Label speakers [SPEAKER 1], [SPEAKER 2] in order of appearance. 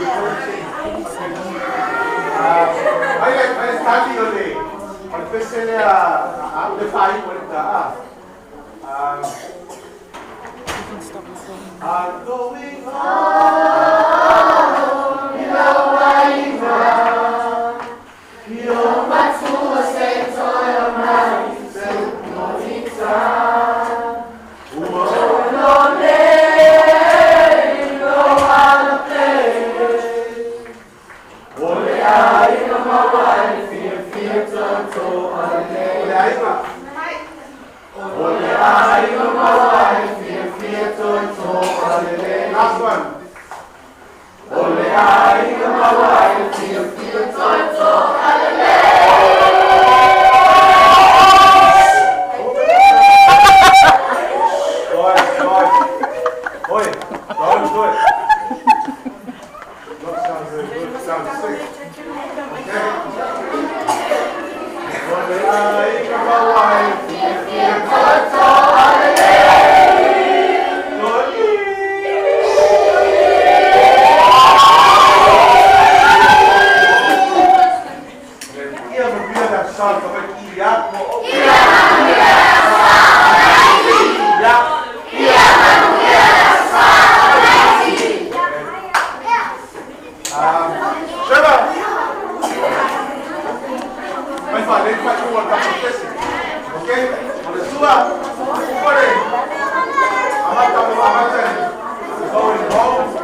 [SPEAKER 1] May study ulit. Pag-pwes sila amplify mo ulit na. I'm going home, Io mazzulo senza la mai, senza Last one. Ole ai kamawai, feel tonto, Oi, don't do it. Look, sounds good. Sounds sick. Okay. Ole ai kamawai, feel tonto, Salto per Iliaco. Trevor! Vai fare, devi fare un po' ok? Ma le sue, fuori! Avanti, going home.